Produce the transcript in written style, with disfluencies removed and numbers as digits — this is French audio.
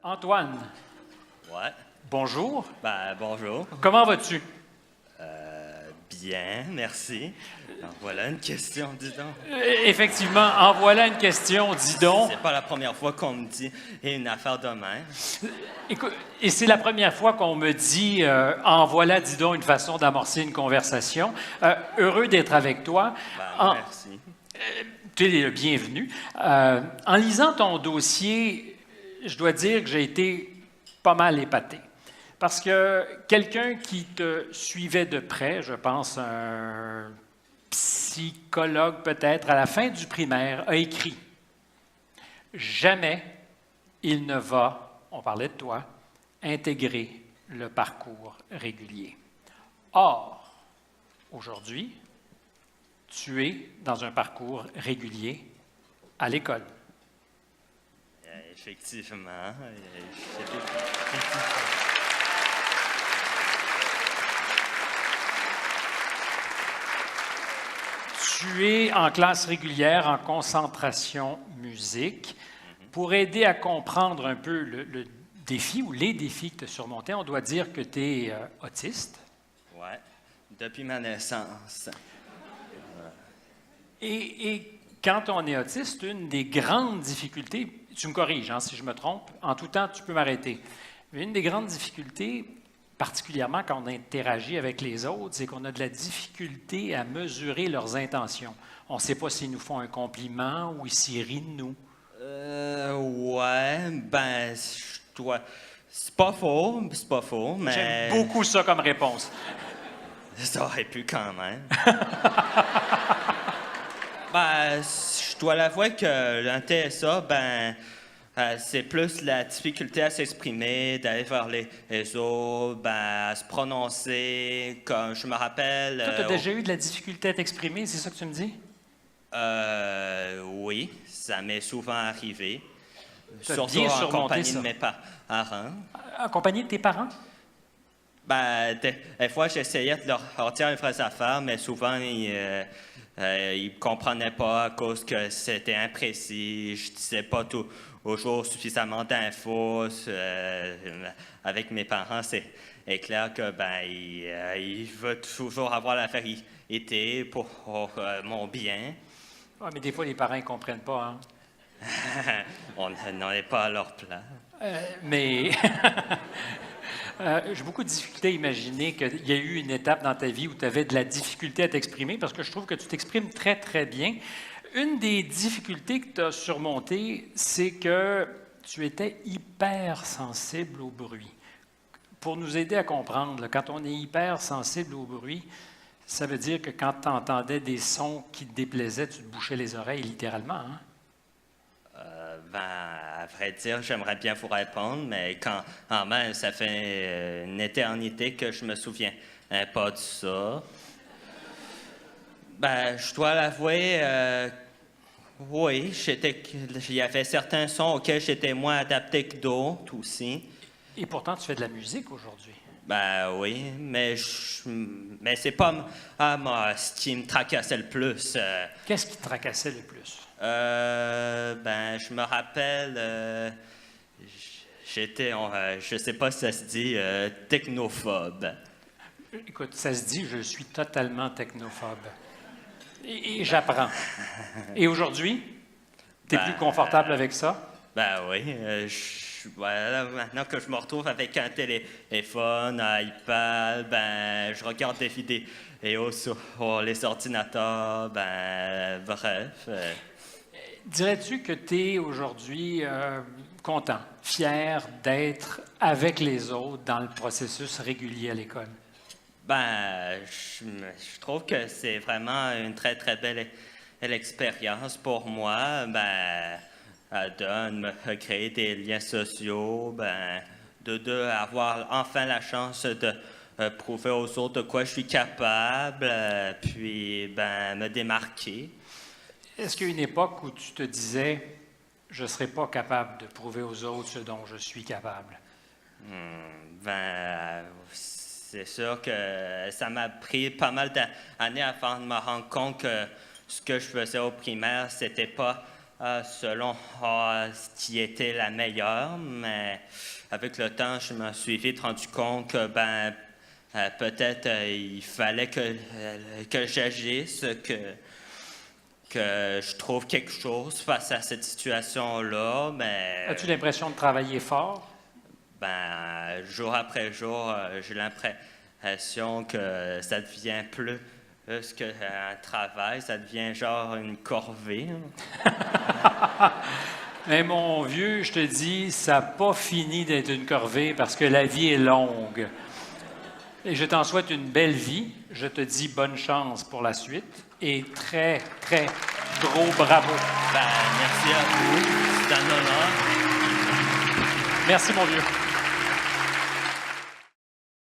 Antoine, Ouais. bonjour. Bonjour. Comment vas-tu? Bien, merci. Alors, voilà une question, dis donc. Effectivement, en voilà une question, dis donc. C'est pas la première fois qu'on me dit une affaire de même. Écoute, et c'est la première fois qu'on me dit en voilà, dis donc, une façon d'amorcer une conversation. Heureux d'être avec toi. Merci. Tu es le bienvenu. En lisant ton dossier, je dois dire que j'ai été pas mal épaté. Parce que quelqu'un qui te suivait de près, je pense un psychologue peut-être, à la fin du primaire, a écrit « Jamais il ne va, on parlait de toi, intégrer le parcours régulier. » Or, aujourd'hui, tu es dans un parcours régulier à l'école. Effectivement. Tu es en classe régulière en concentration musique. Pour aider à comprendre un peu le défi ou les défis que tu as surmontés, on doit dire que tu es autiste. Ouais. Depuis ma naissance. Et quand on est autiste, une des grandes difficultés, tu me corriges si je me trompe, en tout temps, tu peux m'arrêter. Mais une des grandes difficultés, particulièrement quand on interagit avec les autres, c'est qu'on a de la difficulté à mesurer leurs intentions. On ne sait pas s'ils nous font un compliment ou s'ils rient de nous. Ouais, je dois... C'est pas faux, mais... J'aime beaucoup ça comme réponse. Ça aurait pu quand même. Je dois l'avouer que dans TSA, c'est plus la difficulté à s'exprimer, d'aller vers les autres, à se prononcer, comme je me rappelle... Toi, tu as déjà eu de la difficulté à t'exprimer, c'est ça que tu me dis? Oui, ça m'est souvent arrivé. Surtout Surtout en compagnie de mes parents. Accompagné de tes parents? Des fois, j'essayais de leur dire une vraie affaire, mais souvent, ils ne comprenaient pas à cause que c'était imprécis. Je disais pas toujours suffisamment d'infos. Avec mes parents, c'est clair que ils veulent toujours avoir la vérité pour mon bien. Oui, mais des fois, les parents ne comprennent pas. On n'en est pas à leur plan. Mais j'ai beaucoup de difficulté à imaginer qu'il y a eu une étape dans ta vie où tu avais de la difficulté à t'exprimer, parce que je trouve que tu t'exprimes très, très bien. Une des difficultés que tu as surmontées, c'est que tu étais hypersensible au bruit. Pour nous aider à comprendre, quand on est hypersensible au bruit, ça veut dire que quand tu entendais des sons qui te déplaisaient, tu te bouchais les oreilles littéralement, À vrai dire, j'aimerais bien vous répondre, mais quand même, ça fait une éternité que je me souviens pas de ça. Je dois l'avouer, oui, il y avait certains sons auxquels j'étais moins adapté que d'autres aussi. Et pourtant, tu fais de la musique aujourd'hui. Oui, mais c'est pas moi ce qui me tracassait le plus. Qu'est-ce qui te tracassait le plus? Je me rappelle, je sais pas si ça se dit, technophobe. Écoute, ça se dit, je suis totalement technophobe. Et j'apprends. Et aujourd'hui, tu es plus confortable avec ça? Oui. Voilà, maintenant que je me retrouve avec un téléphone, un iPad, je regarde des vidéos sur les ordinateurs, bref. Dirais-tu que tu es aujourd'hui content, fier d'être avec les autres dans le processus régulier à l'école? Je trouve que c'est vraiment une très, très belle expérience pour moi. De me créer des liens sociaux, de deux, avoir enfin la chance de prouver aux autres de quoi je suis capable, puis me démarquer. Est-ce qu'il y a une époque où tu te disais « je ne serai pas capable de prouver aux autres ce dont je suis capable » ? C'est sûr que ça m'a pris pas mal d'années avant de me rendre compte que ce que je faisais au primaire, c'était pas selon ce qui était la meilleure, mais avec le temps, je me suis vite rendu compte que peut-être il fallait que j'agisse, que je trouve quelque chose face à cette situation-là, mais... As-tu l'impression de travailler fort? Jour après jour, j'ai l'impression que ça devient plus qu'un travail, ça devient genre une corvée. Mais mon vieux, je te dis, ça n'a pas fini d'être une corvée parce que la vie est longue. Et je t'en souhaite une belle vie. Je te dis bonne chance pour la suite et très, très gros bravo. Merci à vous. C'est un honneur. Merci, mon vieux.